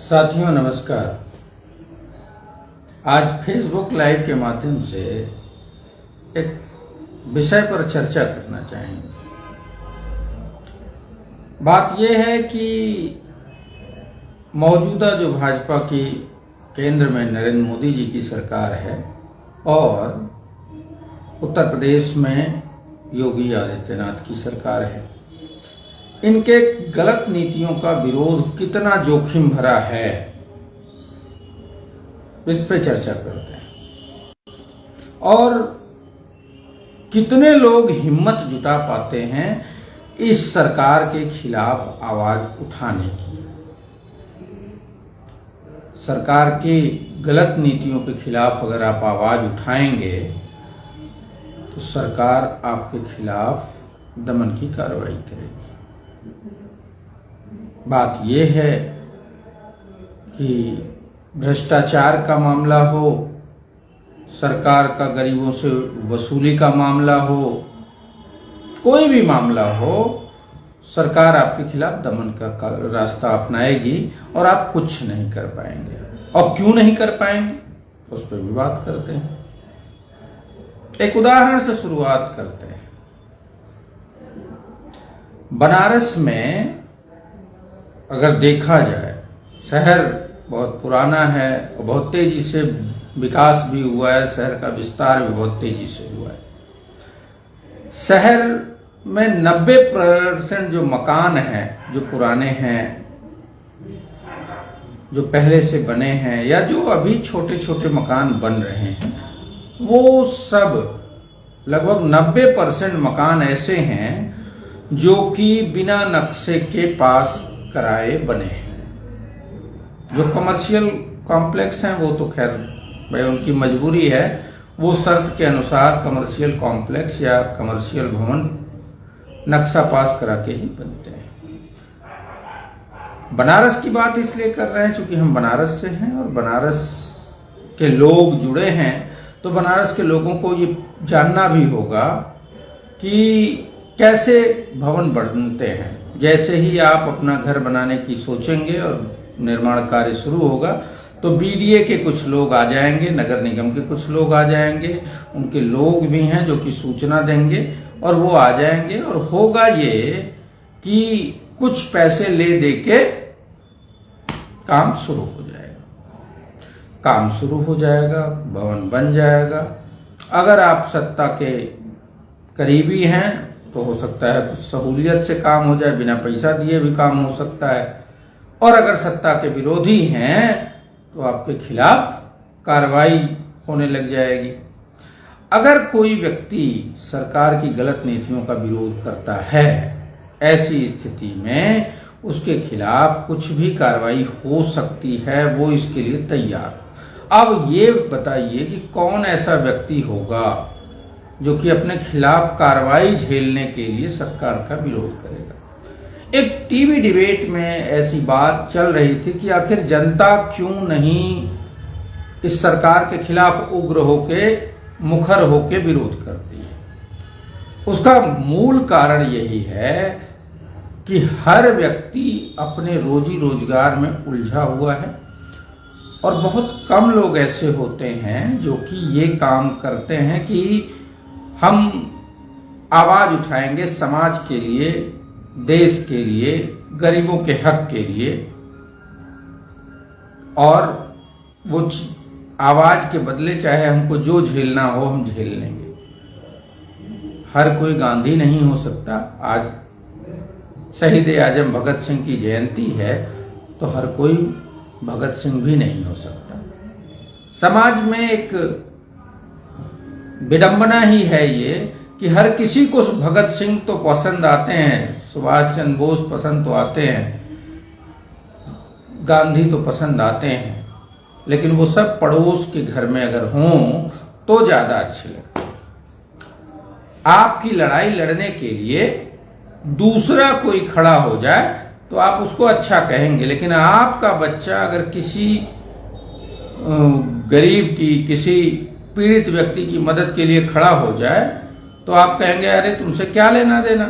साथियों नमस्कार। आज फेसबुक लाइव के माध्यम से एक विषय पर चर्चा करना चाहेंगे। बात यह है कि मौजूदा जो भाजपा की केंद्र में नरेंद्र मोदी जी की सरकार है और उत्तर प्रदेश में योगी आदित्यनाथ की सरकार है, इनके गलत नीतियों का विरोध कितना जोखिम भरा है, इस पे चर्चा करते हैं। और कितने लोग हिम्मत जुटा पाते हैं इस सरकार के खिलाफ आवाज उठाने की। सरकार की गलत नीतियों के खिलाफ अगर आप आवाज उठाएंगे तो सरकार आपके खिलाफ दमन की कार्रवाई करेगी। बात यह है कि भ्रष्टाचार का मामला हो, सरकार का गरीबों से वसूली का मामला हो, कोई भी मामला हो, सरकार आपके खिलाफ दमन का रास्ता अपनाएगी और आप कुछ नहीं कर पाएंगे। और क्यों नहीं कर पाएंगे उस पर भी बात करते हैं। एक उदाहरण से शुरुआत करते हैं। बनारस में अगर देखा जाए, शहर बहुत पुराना है और बहुत तेजी से विकास भी हुआ है, शहर का विस्तार भी बहुत तेजी से हुआ है। शहर में 90% जो मकान हैं, जो पुराने हैं, जो पहले से बने हैं या जो अभी छोटे छोटे मकान बन रहे हैं, वो सब लगभग 90% मकान ऐसे हैं जो कि बिना नक्शे के पास कराए बने हैं। जो कमर्शियल कॉम्प्लेक्स हैं वो तो खैर भाई उनकी मजबूरी है, वो शर्त के अनुसार कमर्शियल कॉम्प्लेक्स या कमर्शियल भवन नक्शा पास करा के ही बनते हैं। बनारस की बात इसलिए कर रहे हैं क्योंकि हम बनारस से हैं और बनारस के लोग जुड़े हैं, तो बनारस के लोगों को ये जानना भी होगा कि कैसे भवन बनते हैं। जैसे ही आप अपना घर बनाने की सोचेंगे और निर्माण कार्य शुरू होगा तो बीडीए के कुछ लोग आ जाएंगे, नगर निगम के कुछ लोग आ जाएंगे, उनके लोग भी हैं जो कि सूचना देंगे और वो आ जाएंगे और होगा ये कि कुछ पैसे ले दे के काम शुरू हो जाएगा। काम शुरू हो जाएगा, भवन बन जाएगा। अगर आप सत्ता के करीबी हैं तो हो सकता है कुछ सहूलियत से काम हो जाए, बिना पैसा दिए भी काम हो सकता है। और अगर सत्ता के विरोधी हैं तो आपके खिलाफ कार्रवाई होने लग जाएगी। अगर कोई व्यक्ति सरकार की गलत नीतियों का विरोध करता है, ऐसी स्थिति में उसके खिलाफ कुछ भी कार्रवाई हो सकती है, वो इसके लिए तैयार। अब ये बताइए कि कौन ऐसा व्यक्ति होगा जो कि अपने खिलाफ कार्रवाई झेलने के लिए सरकार का विरोध करेगा। एक टीवी डिबेट में ऐसी बात चल रही थी कि आखिर जनता क्यों नहीं इस सरकार के खिलाफ उग्र होके, मुखर होके विरोध करती है। उसका मूल कारण यही है कि हर व्यक्ति अपने रोजी रोजगार में उलझा हुआ है और बहुत कम लोग ऐसे होते हैं जो कि ये काम करते हैं कि हम आवाज उठाएंगे समाज के लिए, देश के लिए, गरीबों के हक के लिए, और वो आवाज के बदले चाहे हमको जो झेलना हो हम झेल लेंगे। हर कोई गांधी नहीं हो सकता। आज शहीद आजम भगत सिंह की जयंती है तो हर कोई भगत सिंह भी नहीं हो सकता। समाज में एक विडंबना ही है ये कि हर किसी को भगत सिंह तो पसंद आते हैं, सुभाष चंद्र बोस पसंद तो आते हैं, गांधी तो पसंद आते हैं, लेकिन वो सब पड़ोस के घर में अगर हों तो ज्यादा अच्छे लगते हैं। आपकी लड़ाई लड़ने के लिए दूसरा कोई खड़ा हो जाए तो आप उसको अच्छा कहेंगे, लेकिन आपका बच्चा अगर किसी गरीब की, किसी पीड़ित व्यक्ति की मदद के लिए खड़ा हो जाए तो आप कहेंगे अरे तुमसे क्या लेना देना।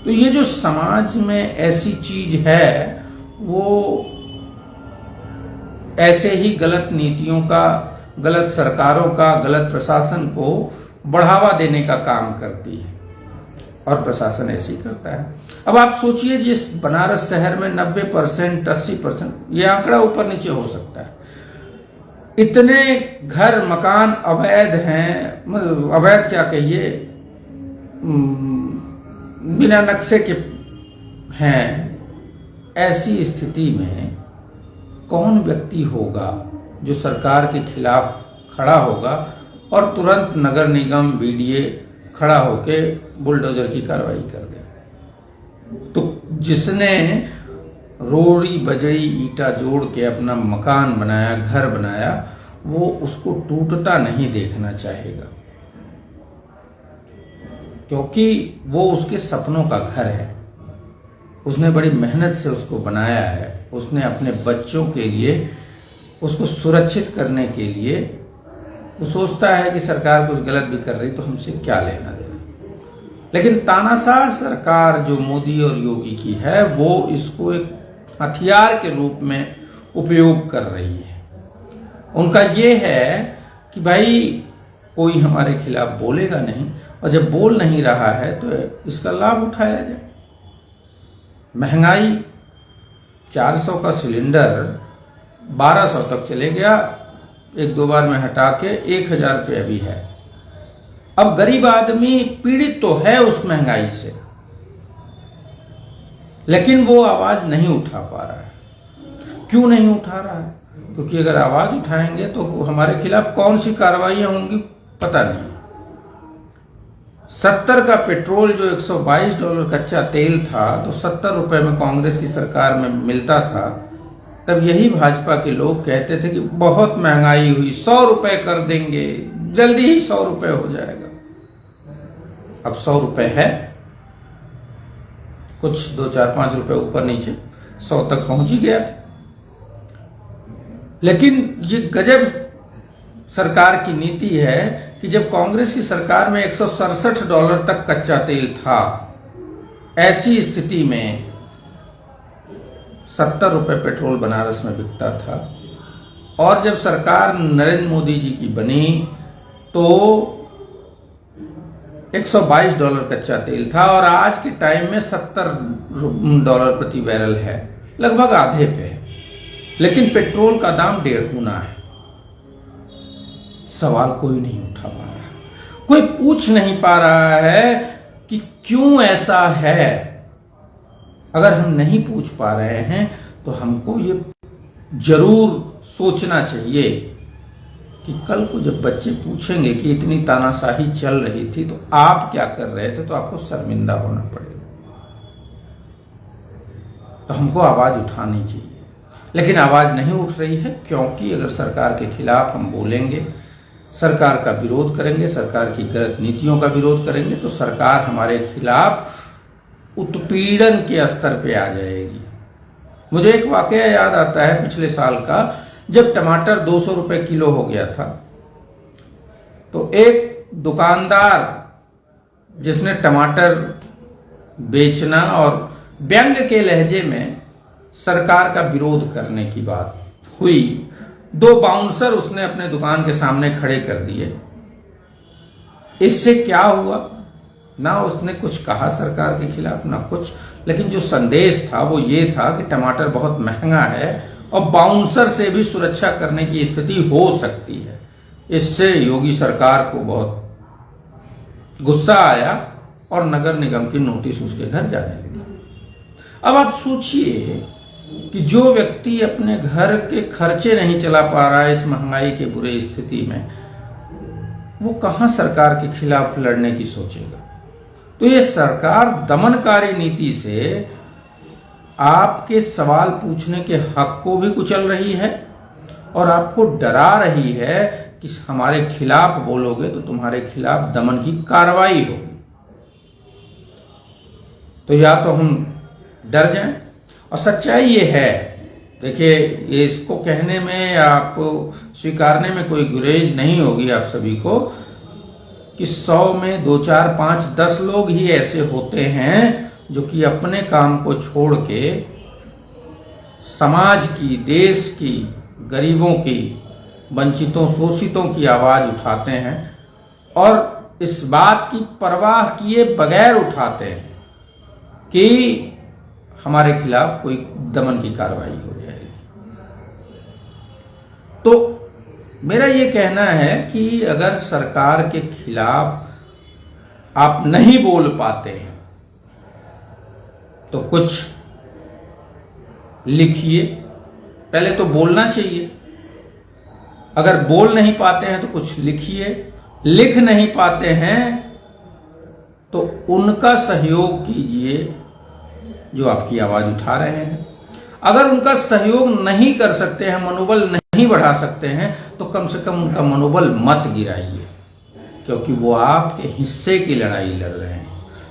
तो ये जो समाज में ऐसी चीज है वो ऐसे ही गलत नीतियों का, गलत सरकारों का, गलत प्रशासन को बढ़ावा देने का काम करती है और प्रशासन ऐसे ही करता है। अब आप सोचिए, जिस बनारस शहर में 90%, 80%, ये आंकड़ा ऊपर नीचे हो सकता है, इतने घर मकान अवैध हैं, मतलब अवैध क्या कहिए, बिना नक्शे के हैं, ऐसी स्थिति में कौन व्यक्ति होगा जो सरकार के खिलाफ खड़ा होगा और तुरंत नगर निगम बीडीए खड़ा होके बुलडोजर की कार्रवाई कर दे? तो जिसने रोड़ी बजरी ईटा जोड़ के अपना मकान बनाया, घर बनाया, वो उसको टूटता नहीं देखना चाहेगा, क्योंकि वो उसके सपनों का घर है। उसने बड़ी मेहनत से उसको बनाया है, उसने अपने बच्चों के लिए उसको सुरक्षित करने के लिए वो सोचता है कि सरकार कुछ गलत भी कर रही तो हमसे क्या लेना देना। लेकिन तानाशाह सरकार जो मोदी और योगी की है, वो इसको एक हथियार के रूप में उपयोग कर रही है। उनका ये है कि भाई कोई हमारे खिलाफ बोलेगा नहीं, और जब बोल नहीं रहा है तो इसका लाभ उठाया जाए। महंगाई 400 का सिलेंडर 1200 तक चले गया, एक दो बार में हटा के 1000 रुपये अभी है। अब गरीब आदमी पीड़ित तो है उस महंगाई से, लेकिन वो आवाज नहीं उठा पा रहा है। क्यों नहीं उठा रहा है? क्योंकि अगर आवाज उठाएंगे तो हमारे खिलाफ कौन सी कार्रवाइयां होंगी पता नहीं। 70 का पेट्रोल जो $122 कच्चा तेल था, तो 70 रुपए में कांग्रेस की सरकार में मिलता था, तब यही भाजपा के लोग कहते थे कि बहुत महंगाई हुई, 100 रुपए कर देंगे, जल्दी ही 100 रुपए हो जाएगा। अब 100 रुपए है, कुछ 2, 4, 5 रुपए ऊपर नीचे 100 तक पहुंच ही गया था। लेकिन ये गजब सरकार की नीति है कि जब कांग्रेस की सरकार में $167 तक कच्चा तेल था, ऐसी स्थिति में 70 रुपए पेट्रोल बनारस में बिकता था। और जब सरकार नरेंद्र मोदी जी की बनी तो $122 कच्चा तेल था, और आज के टाइम में $70 प्रति बैरल है, लगभग आधे पे है। लेकिन पेट्रोल का दाम 1.5 गुना है। सवाल कोई नहीं उठा पा रहा, कोई पूछ नहीं पा रहा है कि क्यों ऐसा है। अगर हम नहीं पूछ पा रहे हैं तो हमको ये जरूर सोचना चाहिए कि कल को जब बच्चे पूछेंगे कि इतनी तानाशाही चल रही थी तो आप क्या कर रहे थे, तो आपको शर्मिंदा होना पड़ेगा। तो हमको आवाज उठानी चाहिए, लेकिन आवाज नहीं उठ रही है, क्योंकि अगर सरकार के खिलाफ हम बोलेंगे, सरकार का विरोध करेंगे, सरकार की गलत नीतियों का विरोध करेंगे, तो सरकार हमारे खिलाफ उत्पीड़न के स्तर पे आ जाएगी। मुझे एक वाकया याद आता है पिछले साल का, जब टमाटर 200 रुपए किलो हो गया था, तो एक दुकानदार जिसने टमाटर बेचना और व्यंग के लहजे में सरकार का विरोध करने की बात हुई, 2 बाउंसर उसने अपने दुकान के सामने खड़े कर दिए। इससे क्या हुआ? ना उसने कुछ कहा सरकार के खिलाफ, ना कुछ, लेकिन जो संदेश था वो ये था कि टमाटर बहुत महंगा है और बाउंसर से भी सुरक्षा करने की स्थिति हो सकती है। इससे योगी सरकार को बहुत गुस्सा आया और नगर निगम की नोटिस उसके घर जाने लगी। अब आप सोचिए कि जो व्यक्ति अपने घर के खर्चे नहीं चला पा रहा है इस महंगाई के बुरे स्थिति में, वो कहां सरकार के खिलाफ लड़ने की सोचेगा। तो ये सरकार दमनकारी नीति से आपके सवाल पूछने के हक को भी कुचल रही है और आपको डरा रही है कि हमारे खिलाफ बोलोगे तो तुम्हारे खिलाफ दमन की कार्रवाई होगी। तो या तो हम डर जाएं, और सच्चाई ये है, देखिए, ये इसको कहने में या आपको स्वीकारने में कोई गुरेज नहीं होगी आप सभी को कि 100 में 2, 4, 5, 10 लोग ही ऐसे होते हैं जो कि अपने काम को छोड़ के समाज की, देश की, गरीबों की, वंचितों, शोषितों की आवाज उठाते हैं और इस बात की परवाह किए बगैर उठाते हैं कि हमारे खिलाफ कोई दमन की कार्रवाई हो जाएगी। तो मेरा ये कहना है कि अगर सरकार के खिलाफ आप नहीं बोल पाते हैं तो कुछ लिखिए। पहले तो बोलना चाहिए। अगर बोल नहीं पाते हैं तो कुछ लिखिए। लिख नहीं पाते हैं तो उनका सहयोग कीजिए जो आपकी आवाज उठा रहे हैं। अगर उनका सहयोग नहीं कर सकते हैं, मनोबल नहीं बढ़ा सकते हैं, तो कम से कम उनका मनोबल मत गिराइए, क्योंकि वो आपके हिस्से की लड़ाई लड़ रहे हैं,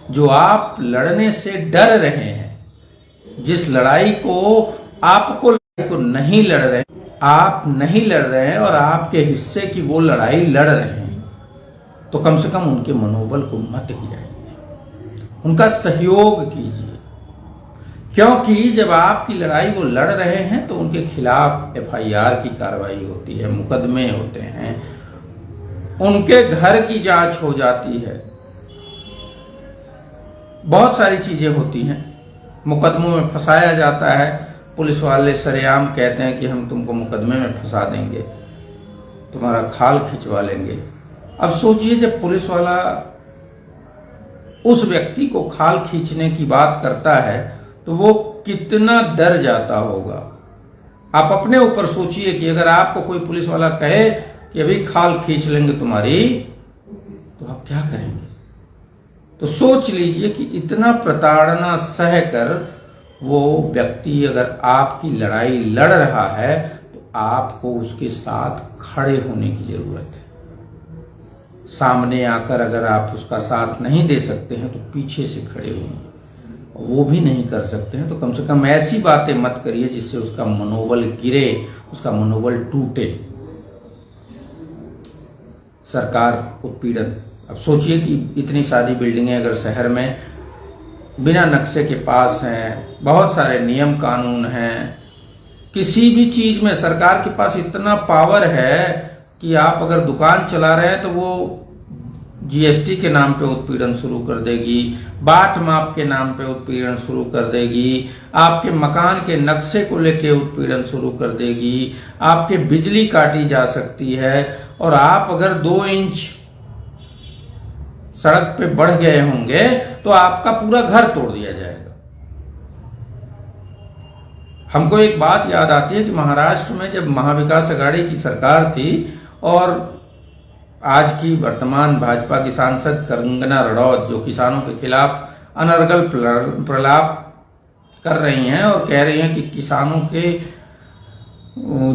जो आप लड़ने से डर रहे हैं। जिस लड़ाई को आपको नहीं लड़ रहे, आप नहीं लड़ रहे हैं और आपके हिस्से की वो लड़ाई लड़ रहे हैं, तो कम से कम उनके मनोबल को मत गिराइए, उनका सहयोग कीजिए। क्योंकि जब आपकी लड़ाई वो लड़ रहे हैं तो उनके खिलाफ FIR की कार्रवाई होती है, मुकदमे होते हैं, उनके घर की जांच हो जाती है, बहुत सारी चीजें होती हैं। मुकदमों में फंसाया जाता है। पुलिस वाले सरेआम कहते हैं कि हम तुमको मुकदमे में फंसा देंगे, तुम्हारा खाल खिंचवा लेंगे। अब सोचिए, जब पुलिस वाला उस व्यक्ति को खाल खींचने की बात करता है तो वो कितना डर जाता होगा। आप अपने ऊपर सोचिए कि अगर आपको कोई पुलिस वाला कहे कि अभी खाल खींच लेंगे तुम्हारी, तो आप क्या करेंगे? तो सोच लीजिए कि इतना प्रताड़ना सहकर वो व्यक्ति अगर आपकी लड़ाई लड़ रहा है तो आपको उसके साथ खड़े होने की जरूरत है। सामने आकर अगर आप उसका साथ नहीं दे सकते हैं तो पीछे से खड़े हों। वो भी नहीं कर सकते हैं तो कम से कम ऐसी बातें मत करिए जिससे उसका मनोबल गिरे, उसका मनोबल टूटे। सरकार उत्पीड़न, अब सोचिए कि इतनी सारी बिल्डिंगें अगर शहर में बिना नक्शे के पास हैं, बहुत सारे नियम कानून हैं, किसी भी चीज में सरकार के पास इतना पावर है कि आप अगर दुकान चला रहे हैं तो वो GST के नाम पे उत्पीड़न शुरू कर देगी, बाट माप के नाम पे उत्पीड़न शुरू कर देगी, आपके मकान के नक्शे को लेके उत्पीड़न शुरू कर देगी, आपके बिजली काटी जा सकती है। और आप अगर 2 इंच सड़क पे बढ़ गए होंगे तो आपका पूरा घर तोड़ दिया जाएगा। हमको एक बात याद आती है कि महाराष्ट्र में जब महाविकास अघाड़ी की सरकार थी और आज की वर्तमान भाजपा की सांसद कंगना रनौत जो किसानों के खिलाफ अनर्गल प्रलाप कर रही हैं और कह रही हैं कि किसानों के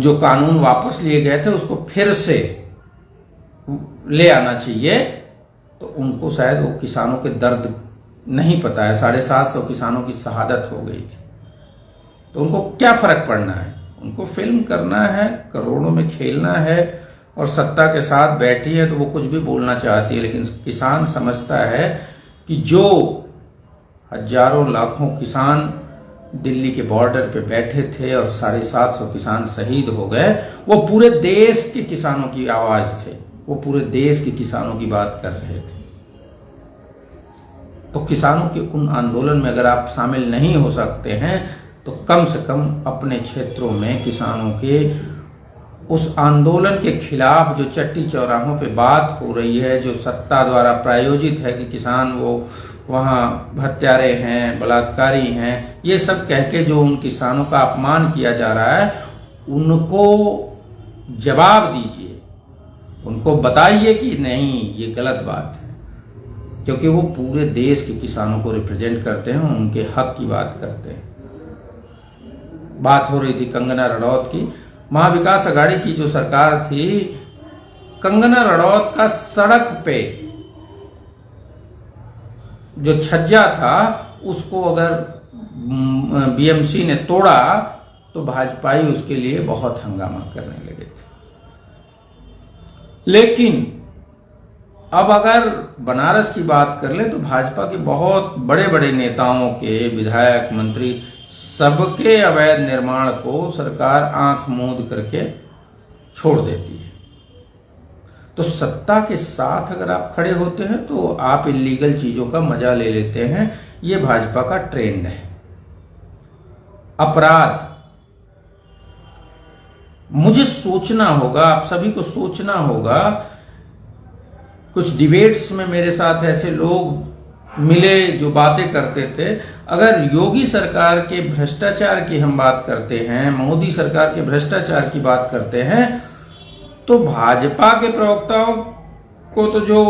जो कानून वापस लिए गए थे उसको फिर से ले आना चाहिए, तो उनको शायद वो किसानों के दर्द नहीं पता है। 750 किसानों की शहादत हो गई थी, तो उनको क्या फर्क पड़ना है? उनको फिल्म करना है, करोड़ों में खेलना है और सत्ता के साथ बैठी है तो वो कुछ भी बोलना चाहती है। लेकिन किसान समझता है कि जो हजारों लाखों किसान दिल्ली के बॉर्डर पे बैठे थे और 750 किसान शहीद हो गए, वो पूरे देश के किसानों की आवाज थे, वो पूरे देश के किसानों की बात कर रहे थे। तो किसानों के उन आंदोलन में अगर आप शामिल नहीं हो सकते हैं तो कम से कम अपने क्षेत्रों में किसानों के उस आंदोलन के खिलाफ जो चट्टी चौराहों पे बात हो रही है, जो सत्ता द्वारा प्रायोजित है कि किसान वो वहाँ हत्यारे हैं, बलात्कारी हैं, ये सब कह के जो उन किसानों का अपमान किया जा रहा है, उनको जवाब दीजिए, उनको बताइए कि नहीं ये गलत बात है, क्योंकि वो पूरे देश के किसानों को रिप्रेजेंट करते हैं, उनके हक की बात करते हैं। बात हो रही थी कंगना रनौत की। महाविकास अघाड़ी की जो सरकार थी, कंगना रनौत का सड़क पे जो छज्जा था उसको अगर BMC ने तोड़ा तो भाजपाई उसके लिए बहुत हंगामा करने लगे थे। लेकिन अब अगर बनारस की बात कर ले तो भाजपा के बहुत बड़े बड़े नेताओं के, विधायक, मंत्री सबके अवैध निर्माण को सरकार आंख मूंद करके छोड़ देती है। तो सत्ता के साथ अगर आप खड़े होते हैं तो आप इलीगल चीजों का मजा ले लेते हैं। ये भाजपा का ट्रेंड है। अपराध, मुझे सोचना होगा, आप सभी को सोचना होगा। कुछ डिबेट्स में मेरे साथ ऐसे लोग मिले जो बातें करते थे। अगर योगी सरकार के भ्रष्टाचार की हम बात करते हैं, मोदी सरकार के भ्रष्टाचार की बात करते हैं, तो भाजपा के प्रवक्ताओं को तो जो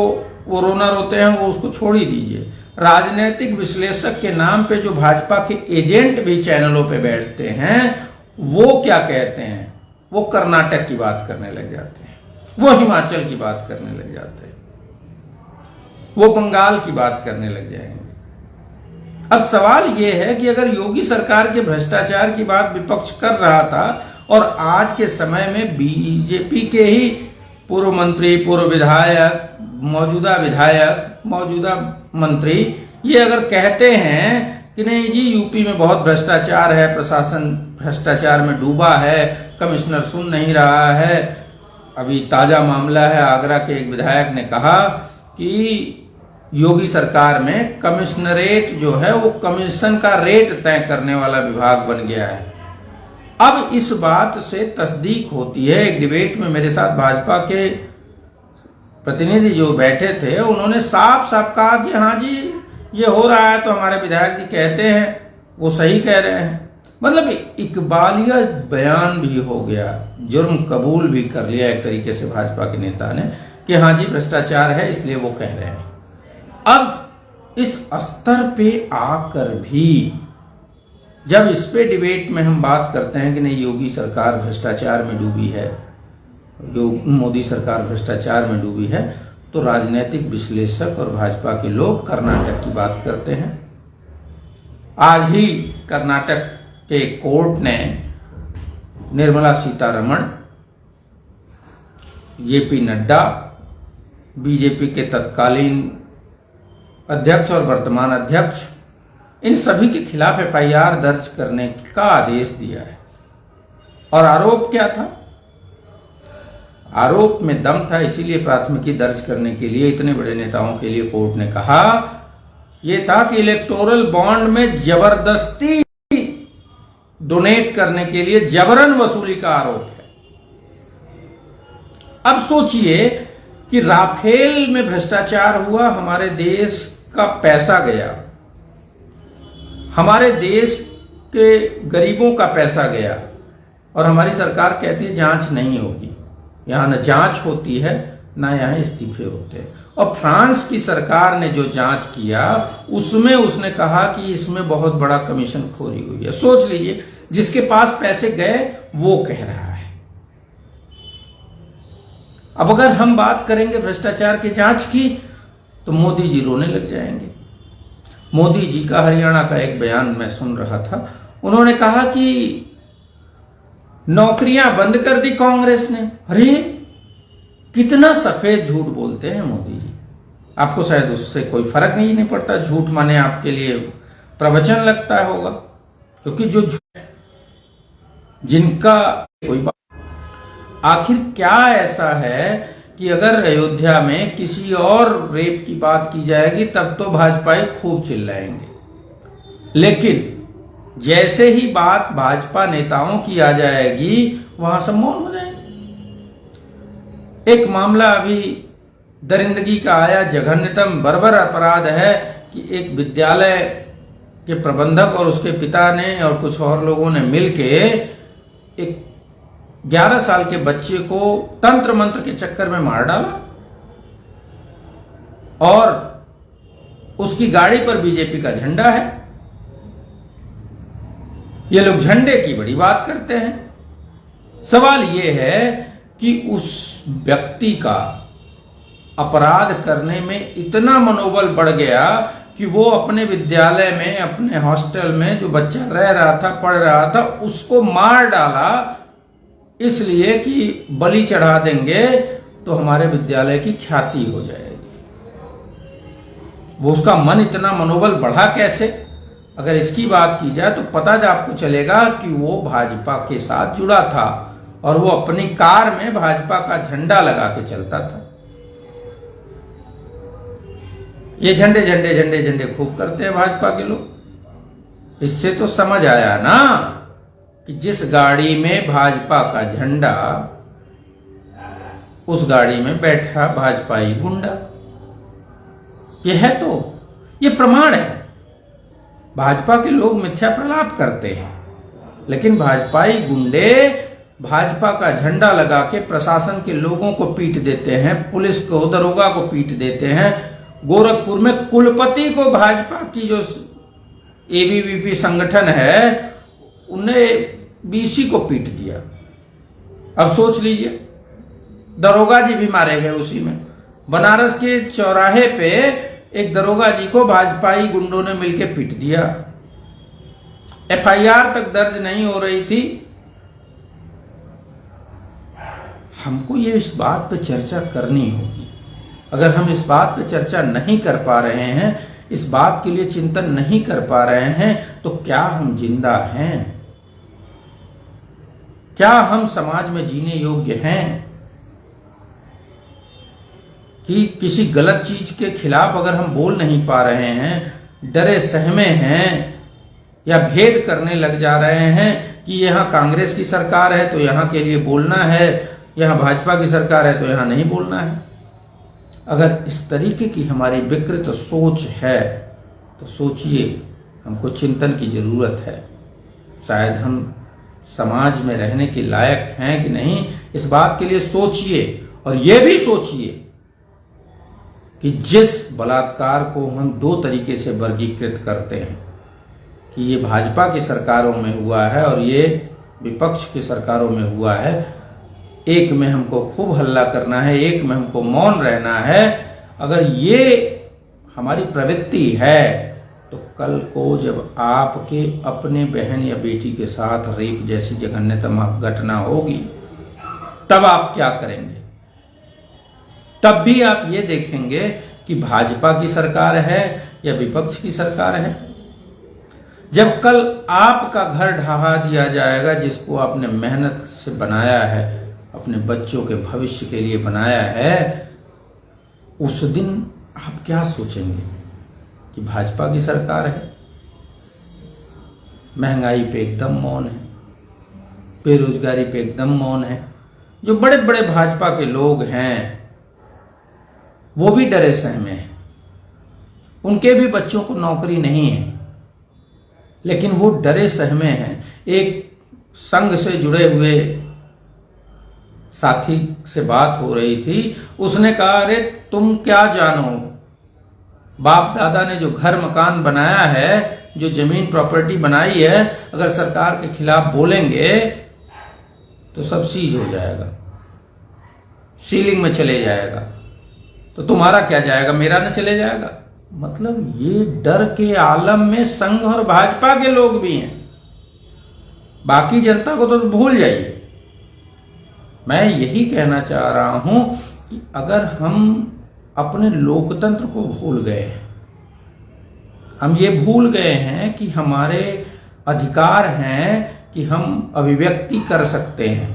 वो रोना रोते हैं वो उसको छोड़ ही दीजिए। राजनीतिक विश्लेषक के नाम पे जो भाजपा के एजेंट भी चैनलों पे बैठते हैं, वो क्या कहते हैं? वो कर्नाटक की बात करने लग जाते हैं, वो हिमाचल की बात करने लग जाते हैं, वो बंगाल की बात करने लग जाएंगे। अब सवाल यह है कि अगर योगी सरकार के भ्रष्टाचार की बात विपक्ष कर रहा था और आज के समय में बीजेपी के ही पूर्व मंत्री, पूर्व विधायक, मौजूदा मंत्री ये अगर कहते हैं कि नहीं जी यूपी में बहुत भ्रष्टाचार है, प्रशासन भ्रष्टाचार में डूबा है, कमिश्नर सुन नहीं रहा है। अभी ताजा मामला है, आगरा के एक विधायक ने कहा कि योगी सरकार में कमिश्नरेट जो है वो कमीशन का रेट तय करने वाला विभाग बन गया है। अब इस बात से तस्दीक होती है। एक डिबेट में मेरे साथ भाजपा के प्रतिनिधि जो बैठे थे उन्होंने साफ साफ कहा कि हाँ जी ये हो रहा है, तो हमारे विधायक जी कहते हैं वो सही कह रहे हैं। मतलब इकबालिया बयान भी हो गया, जुर्म कबूल भी कर लिया एक तरीके से भाजपा के नेता ने कि हाँ जी भ्रष्टाचार है इसलिए वो कह रहे हैं। अब इस स्तर पे आकर भी जब इस पे डिबेट में हम बात करते हैं कि नहीं योगी सरकार भ्रष्टाचार में डूबी है, मोदी सरकार भ्रष्टाचार में डूबी है, तो राजनीतिक विश्लेषक और भाजपा के लोग कर्नाटक की बात करते हैं। आज ही कर्नाटक के कोर्ट ने निर्मला सीतारमण, जेपी नड्डा, बीजेपी के तत्कालीन अध्यक्ष और वर्तमान अध्यक्ष, इन सभी के खिलाफ एफआईआर दर्ज करने का आदेश दिया है। और आरोप क्या था? आरोप में दम था, इसीलिए प्राथमिकी दर्ज करने के लिए इतने बड़े नेताओं के लिए कोर्ट ने कहा यह था कि इलेक्टोरल बॉन्ड में जबरदस्ती डोनेट करने के लिए जबरन वसूली का आरोप है। अब सोचिए कि राफेल में भ्रष्टाचार हुआ, हमारे देश का पैसा गया, हमारे देश के गरीबों का पैसा गया, और हमारी सरकार कहती है जांच नहीं होगी। यहां न जांच होती है ना यहां इस्तीफे होते हैं। और फ्रांस की सरकार ने जो जांच किया उसमें उसने कहा कि इसमें बहुत बड़ा कमीशन खोरी हुई है। सोच लीजिए, जिसके पास पैसे गए वो कह रहा है। अब अगर हम बात करेंगे भ्रष्टाचार की जांच की तो मोदी जी रोने लग जाएंगे। मोदी जी का हरियाणा का एक बयान मैं सुन रहा था, उन्होंने कहा कि नौकरियां बंद कर दी कांग्रेस ने। अरे कितना सफेद झूठ बोलते हैं मोदी जी। आपको शायद उससे कोई फर्क नहीं पड़ता, झूठ माने आपके लिए प्रवचन लगता होगा, क्योंकि जो जिनका कोई बात। आखिर क्या ऐसा है कि अगर अयोध्या में किसी और रेप की बात की जाएगी तब तो भाजपाई खूब चिल्लाएंगे, लेकिन जैसे ही बात भाजपा नेताओं की आ जाएगी वहां सब मौन हो जाएंगे। एक मामला अभी दरिंदगी का आया, जघन्यतम बर्बर अपराध है कि एक विद्यालय के प्रबंधक और उसके पिता ने और कुछ और लोगों ने मिलके एक 11 साल के बच्चे को तंत्र मंत्र के चक्कर में मार डाला, और उसकी गाड़ी पर बीजेपी का झंडा है। ये लोग झंडे की बड़ी बात करते हैं। सवाल यह है कि उस व्यक्ति का अपराध करने में इतना मनोबल बढ़ गया कि वो अपने विद्यालय में, अपने हॉस्टल में जो बच्चा रह रहा था, पढ़ रहा था, उसको मार डाला, इसलिए कि बलि चढ़ा देंगे तो हमारे विद्यालय की ख्याति हो जाएगी। वो उसका मन इतना मनोबल बढ़ा कैसे? अगर इसकी बात की जाए तो पता आपको चलेगा कि वो भाजपा के साथ जुड़ा था और वो अपनी कार में भाजपा का झंडा लगा के चलता था। ये झंडे झंडे झंडे झंडे खूब करते हैं भाजपा के लोग। इससे तो समझ आया ना कि जिस गाड़ी में भाजपा का झंडा, उस गाड़ी में बैठा भाजपाई गुंडा। यह है तो ये प्रमाण है। भाजपा के लोग मिथ्या प्रलाप करते हैं, लेकिन भाजपाई गुंडे भाजपा का झंडा लगा के प्रशासन के लोगों को पीट देते हैं, पुलिस को, दरोगा को पीट देते हैं। गोरखपुर में कुलपति को भाजपा की जो एबीवीपी संगठन है उन्हें बीसी को पीट दिया। अब सोच लीजिए, दरोगा जी भी मारे गए उसी में। बनारस के चौराहे पे एक दरोगा जी को भाजपाई गुंडों ने मिलकर पीट दिया। एफआईआर तक दर्ज नहीं हो रही थी। हमको ये इस बात पे चर्चा करनी होगी। अगर हम इस बात पे चर्चा नहीं कर पा रहे हैं, इस बात के लिए चिंतन नहीं कर पा रहे हैं, तो क्या हम जिंदा हैं? क्या हम समाज में जीने योग्य हैं? कि किसी गलत चीज के खिलाफ अगर हम बोल नहीं पा रहे हैं, डरे सहमे हैं, या भेद करने लग जा रहे हैं कि यहां कांग्रेस की सरकार है तो यहां के लिए बोलना है, यहां भाजपा की सरकार है तो यहां नहीं बोलना है। अगर इस तरीके की हमारी विकृत सोच है तो सोचिए, हमको चिंतन की जरूरत है। शायद हम समाज में रहने के लायक हैं कि नहीं, इस बात के लिए सोचिए। और यह भी सोचिए कि जिस बलात्कार को हम दो तरीके से वर्गीकृत करते हैं कि ये भाजपा की सरकारों में हुआ है और ये विपक्ष की सरकारों में हुआ है, एक में हमको खूब हल्ला करना है, एक में हमको मौन रहना है। अगर ये हमारी प्रवृत्ति है तो कल को जब आपके अपने बहन या बेटी के साथ रेप जैसी जघन्यतम घटना होगी, तब आप क्या करेंगे? तब भी आप ये देखेंगे कि भाजपा की सरकार है या विपक्ष की सरकार है। जब कल आपका घर ढहा दिया जाएगा, जिसको आपने मेहनत से बनाया है, अपने बच्चों के भविष्य के लिए बनाया है, उस दिन आप क्या सोचेंगे कि भाजपा की सरकार है? महंगाई पे एकदम मौन है, बेरोजगारी पे एकदम मौन है। जो बड़े बड़े भाजपा के लोग हैं वो भी डरे सहमे हैं, उनके भी बच्चों को नौकरी नहीं है, लेकिन वो डरे सहमे हैं। एक संघ से जुड़े हुए साथी से बात हो रही थी, उसने कहा, अरे तुम क्या जानो, बाप दादा ने जो घर मकान बनाया है, जो जमीन प्रॉपर्टी बनाई है, अगर सरकार के खिलाफ बोलेंगे तो सब सीज हो जाएगा, सीलिंग में चले जाएगा, तो तुम्हारा क्या जाएगा, मेरा न चले जाएगा। मतलब ये डर के आलम में संघ और भाजपा के लोग भी हैं, बाकी जनता को तो भूल जाइए। मैं यही कहना चाह रहा हूं कि अगर हम अपने लोकतंत्र को भूल गए हैं, हम ये भूल गए हैं कि हमारे अधिकार हैं कि हम अभिव्यक्ति कर सकते हैं।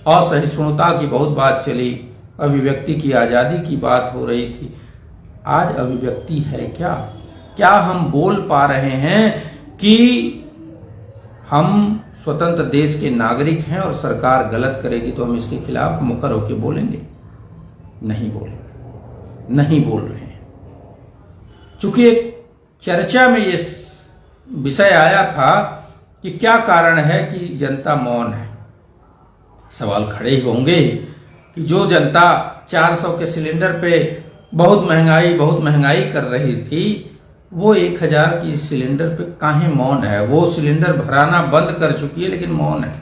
असहिष्णुता की बहुत बात चली, अभिव्यक्ति की आजादी की बात हो रही थी। आज अभिव्यक्ति है क्या? क्या हम बोल पा रहे हैं कि हम स्वतंत्र देश के नागरिक हैं और सरकार गलत करेगी तो हम इसके खिलाफ मुखर होकर बोलेंगे? नहीं बोलेंगे, नहीं बोल रहे हैं। चूंकि एक चर्चा में ये विषय आया था कि क्या कारण है कि जनता मौन है। सवाल खड़े ही होंगे कि जो जनता 400 के सिलेंडर पे बहुत महंगाई कर रही थी, वो 1000 की सिलेंडर पे काहे मौन है? वो सिलेंडर भराना बंद कर चुकी है लेकिन मौन है।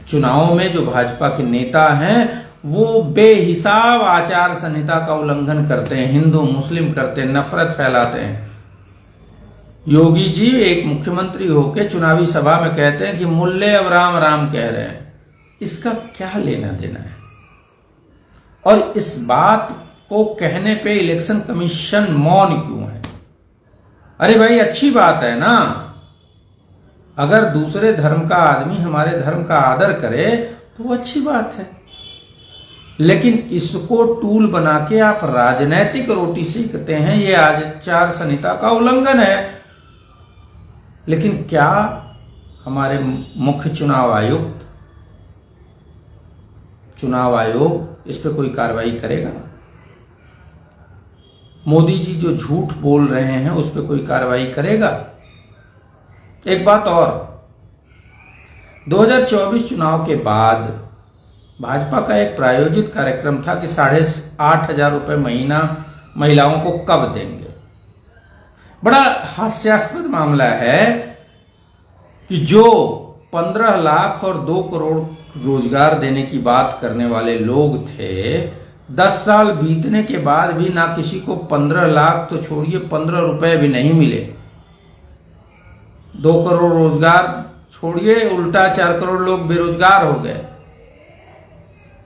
चुनाव में जो भाजपा के नेता हैं वो बेहिसाब आचार संहिता का उल्लंघन करते हैं, हिंदू मुस्लिम करते हैं, नफरत फैलाते हैं। योगी जी एक मुख्यमंत्री होकर चुनावी सभा में कहते हैं कि मुल्ले अब राम राम कह रहे हैं। इसका क्या लेना देना है? और इस बात को कहने पे इलेक्शन कमीशन मौन क्यों है? अरे भाई, अच्छी बात है ना, अगर दूसरे धर्म का आदमी हमारे धर्म का आदर करे तो वो अच्छी बात है, लेकिन इसको टूल बना के आप राजनैतिक रोटी सेकते हैं, ये आचार संहिता का उल्लंघन है। लेकिन क्या हमारे मुख्य चुनाव आयोग इस पे कोई कार्रवाई करेगा? मोदी जी जो झूठ बोल रहे हैं उस पे कोई कार्रवाई करेगा? एक बात और, 2024 चुनाव के बाद भाजपा का एक प्रायोजित कार्यक्रम था कि 8,500 रुपए महीना महिलाओं को कब देंगे। बड़ा हास्यास्पद मामला है कि जो 15 लाख और 2 करोड़ रोजगार देने की बात करने वाले लोग थे, 10 साल बीतने के बाद भी ना किसी को 15 लाख तो छोड़िए 15 रुपए भी नहीं मिले। 2 करोड़ रोजगार छोड़िए, उल्टा 4 करोड़ लोग बेरोजगार हो गए।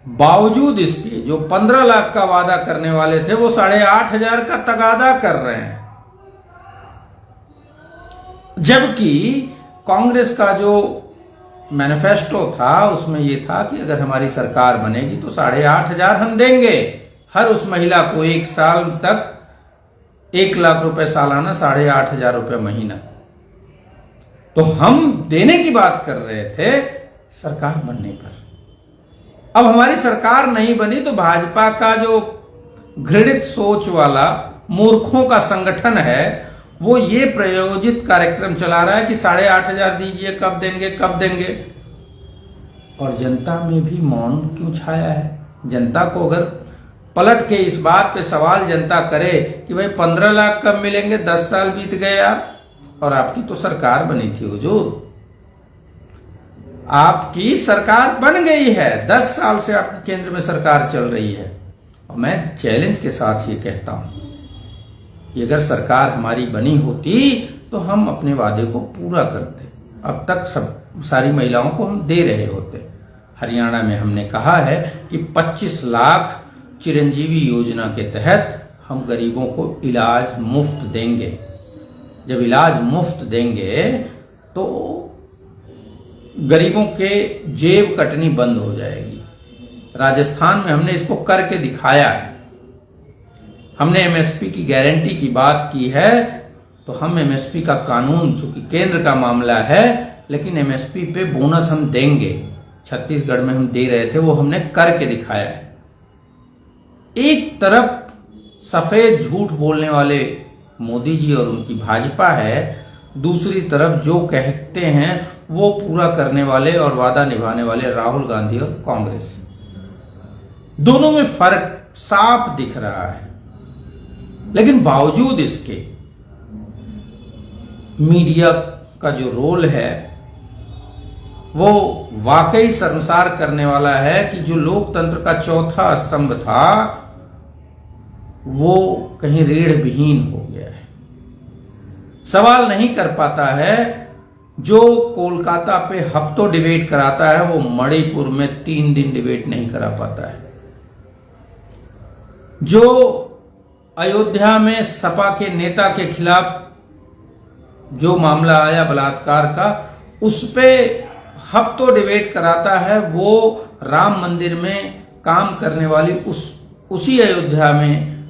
बावजूद इसके जो 15 लाख का वादा करने वाले थे वो 8,500 का तगादा कर रहे हैं। जबकि कांग्रेस का जो मैनिफेस्टो था उसमें यह था कि अगर हमारी सरकार बनेगी तो 8,500 हम देंगे हर उस महिला को, 1 साल तक 1 लाख रुपए सालाना, 8,500 रुपए महीना। तो हम देने की बात कर रहे थे सरकार बनने पर। अब हमारी सरकार नहीं बनी तो भाजपा का जो घृणित सोच वाला मूर्खों का संगठन है वो ये प्रायोजित कार्यक्रम चला रहा है कि 8,500 दीजिए, कब देंगे। और जनता में भी मौन क्यों छाया है? जनता को अगर पलट के इस बात पे सवाल जनता करे कि भाई 15 लाख कब मिलेंगे, 10 साल बीत गए आप, और आपकी तो सरकार बनी थी हुजूर, आपकी सरकार बन गई है, 10 साल से आपकी केंद्र में सरकार चल रही है। और मैं चैलेंज के साथ ये कहता हूं कि अगर सरकार हमारी बनी होती तो हम अपने वादे को पूरा करते। अब तक सारी महिलाओं को हम दे रहे होते। हरियाणा में हमने कहा है कि 25 लाख चिरंजीवी योजना के तहत हम गरीबों को इलाज मुफ्त देंगे। जब इलाज मुफ्त देंगे तो गरीबों के जेब कटनी बंद हो जाएगी। राजस्थान में हमने इसको करके दिखाया है। हमने एमएसपी की गारंटी की बात की है, तो हम एमएसपी का कानून, चूंकि केंद्र का मामला है, लेकिन एमएसपी पे बोनस हम देंगे। छत्तीसगढ़ में हम दे रहे थे, वो हमने करके दिखाया है। एक तरफ सफेद झूठ बोलने वाले मोदी जी और उनकी भाजपा है, दूसरी तरफ जो कहते हैं वो पूरा करने वाले और वादा निभाने वाले राहुल गांधी और कांग्रेस। दोनों में फर्क साफ दिख रहा है। लेकिन बावजूद इसके मीडिया का जो रोल है वो वाकई शर्मसार करने वाला है कि जो लोकतंत्र का चौथा स्तंभ था वो कहीं रीढ़ विहीन हो गया है। सवाल नहीं कर पाता है। जो कोलकाता पे हफ्तों डिबेट कराता है वो मणिपुर में 3 दिन डिबेट नहीं करा पाता है। जो अयोध्या में सपा के नेता के खिलाफ जो मामला आया बलात्कार का, उस पे हफ्तों डिबेट कराता है, वो राम मंदिर में काम करने वाली उसी अयोध्या में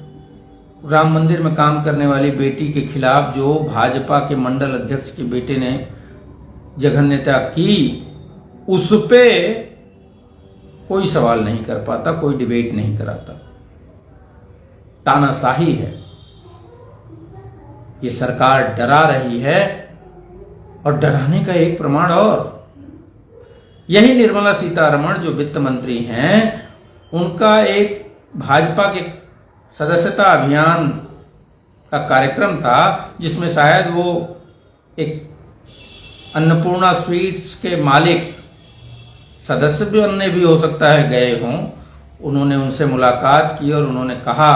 राम मंदिर में काम करने वाली बेटी के खिलाफ जो भाजपा के मंडल अध्यक्ष के बेटे ने जघन्यता की, उस पे कोई सवाल नहीं कर पाता, कोई डिबेट नहीं कराता। तानाशाही है। ये सरकार डरा रही है। और डराने का एक प्रमाण और, यही निर्मला सीतारमण जो वित्त मंत्री हैं, उनका एक भाजपा के सदस्यता अभियान का कार्यक्रम था जिसमें शायद वो एक अन्नपूर्णा स्वीट्स के मालिक, सदस्य भी अन्य भी हो सकता है, गए हों। उन्होंने उनसे मुलाकात की और उन्होंने कहा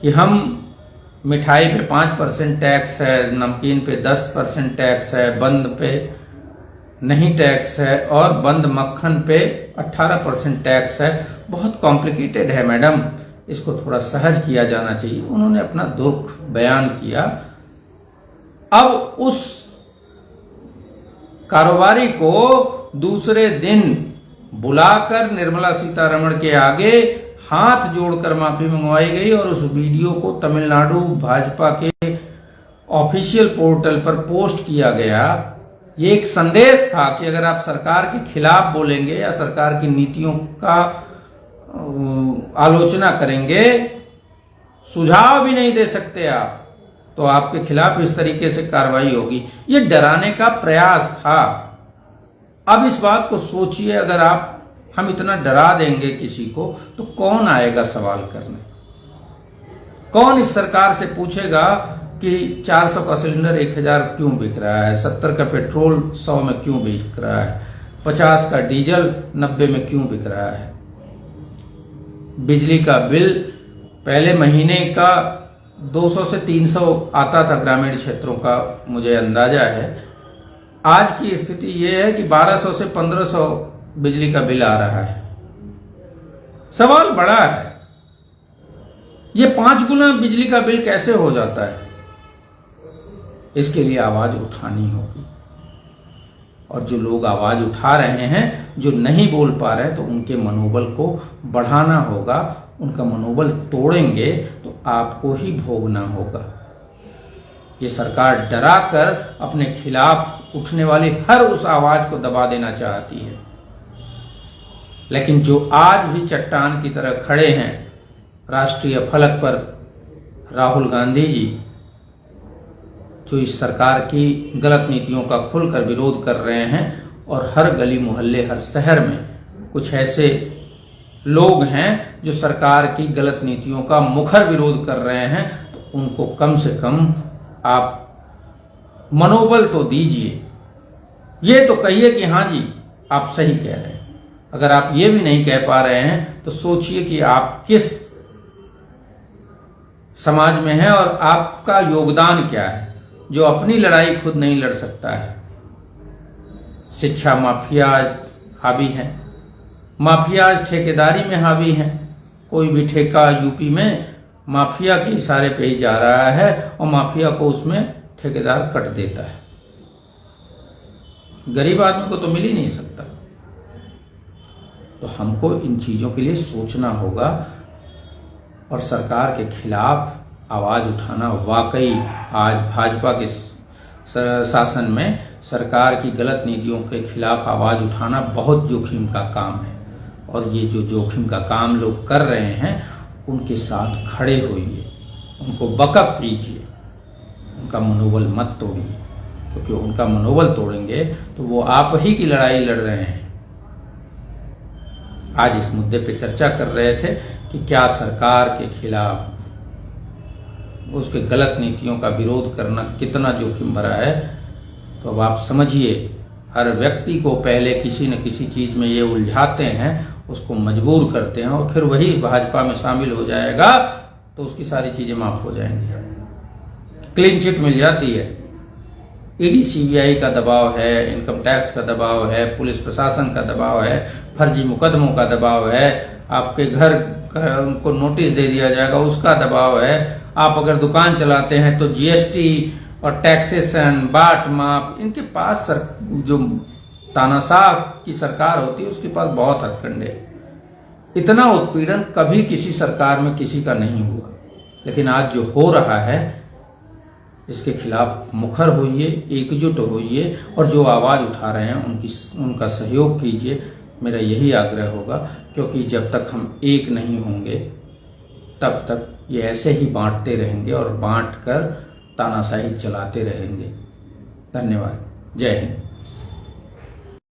कि हम मिठाई पे 5% टैक्स है, नमकीन पे 10% टैक्स है, बंद पे नहीं टैक्स है और बंद मक्खन पे 18% टैक्स है। बहुत कॉम्प्लिकेटेड है मैडम। इसको थोड़ा सहज किया जाना चाहिए। उन्होंने अपना दुख बयान किया। अब उस कारोबारी को दूसरे दिन बुलाकर निर्मला सीतारमण के आगे हाथ जोड़कर माफी मंगवाई गई और उस वीडियो को तमिलनाडु भाजपा के ऑफिशियल पोर्टल पर पोस्ट किया गया। ये एक संदेश था कि अगर आप सरकार के खिलाफ बोलेंगे या सरकार की नीतियों का आलोचना करेंगे, सुझाव भी नहीं दे सकते आप, तो आपके खिलाफ इस तरीके से कार्रवाई होगी। ये डराने का प्रयास था। अब इस बात को सोचिए, अगर हम इतना डरा देंगे किसी को तो कौन आएगा सवाल करने? कौन इस सरकार से पूछेगा कि 400 का सिलेंडर 1000 क्यों बिक रहा है, 70 का पेट्रोल 100 में क्यों बिक रहा है, 50 का डीजल 90 में क्यों बिक रहा है? बिजली का बिल पहले महीने का 200 से 300 आता था ग्रामीण क्षेत्रों का, मुझे अंदाजा है। आज की स्थिति यह है कि 1200 से 1500 बिजली का बिल आ रहा है। सवाल बड़ा है, ये 5 गुना बिजली का बिल कैसे हो जाता है? इसके लिए आवाज उठानी होगी, और जो लोग आवाज उठा रहे हैं, जो नहीं बोल पा रहे, तो उनके मनोबल को बढ़ाना होगा। उनका मनोबल तोड़ेंगे तो आपको ही भोगना होगा। ये सरकार डरा कर अपने खिलाफ उठने वाली हर उस आवाज को दबा देना चाहती है। लेकिन जो आज भी चट्टान की तरह खड़े हैं राष्ट्रीय फलक पर, राहुल गांधी जी, जो इस सरकार की गलत नीतियों का खुलकर विरोध कर रहे हैं, और हर गली मोहल्ले, हर शहर में कुछ ऐसे लोग हैं जो सरकार की गलत नीतियों का मुखर विरोध कर रहे हैं, तो उनको कम से कम आप मनोबल तो दीजिए। ये तो कहिए कि हाँ जी आप सही कह रहे हैं। अगर आप ये भी नहीं कह पा रहे हैं तो सोचिए कि आप किस समाज में हैं और आपका योगदान क्या है, जो अपनी लड़ाई खुद नहीं लड़ सकता है। शिक्षा माफियाज हावी हैं, माफियाज ठेकेदारी में हावी हैं। कोई भी ठेका यूपी में माफिया के इशारे पे ही जा रहा है और माफिया को उसमें ठेकेदार कट देता है। गरीब आदमी को तो मिल ही नहीं सकता। तो हमको इन चीजों के लिए सोचना होगा और सरकार के खिलाफ आवाज उठाना। वाकई आज भाजपा के शासन में सरकार की गलत नीतियों के खिलाफ आवाज उठाना बहुत जोखिम का काम है, और ये जो जोखिम का काम लोग कर रहे हैं उनके साथ खड़े होइए, उनको बकअप कीजिए, उनका मनोबल मत तोड़िए, क्योंकि उनका मनोबल तोड़ेंगे तो वो आप ही की लड़ाई लड़ रहे हैं। आज इस मुद्दे पे चर्चा कर रहे थे कि क्या सरकार के खिलाफ उसके गलत नीतियों का विरोध करना कितना जोखिम भरा है। तो अब आप समझिए, हर व्यक्ति को पहले किसी न किसी चीज में ये उलझाते हैं, उसको मजबूर करते हैं, और फिर वही भाजपा में शामिल हो जाएगा तो उसकी सारी चीजें माफ हो जाएंगी, क्लीन चिट मिल जाती है। ईडी सीबीआई का दबाव है, इनकम टैक्स का दबाव है, पुलिस प्रशासन का दबाव है, फर्जी मुकदमों का दबाव है, आपके घर को नोटिस दे दिया जाएगा उसका दबाव है, आप अगर दुकान चलाते हैं तो जीएसटी और टैक्सेशन, बाट माप, इनके पास जो तानाशाह की सरकार होती है उसके पास बहुत हथकंडे। इतना उत्पीड़न कभी किसी सरकार में किसी का नहीं हुआ, लेकिन आज जो हो रहा है इसके खिलाफ मुखर होइए, एकजुट होइए, और जो आवाज उठा रहे हैं उनका सहयोग कीजिए। मेरा यही आग्रह होगा, क्योंकि जब तक हम एक नहीं होंगे तब तक ये ऐसे ही बांटते रहेंगे और बांट कर तानाशाही चलाते रहेंगे। धन्यवाद। जय हिंद।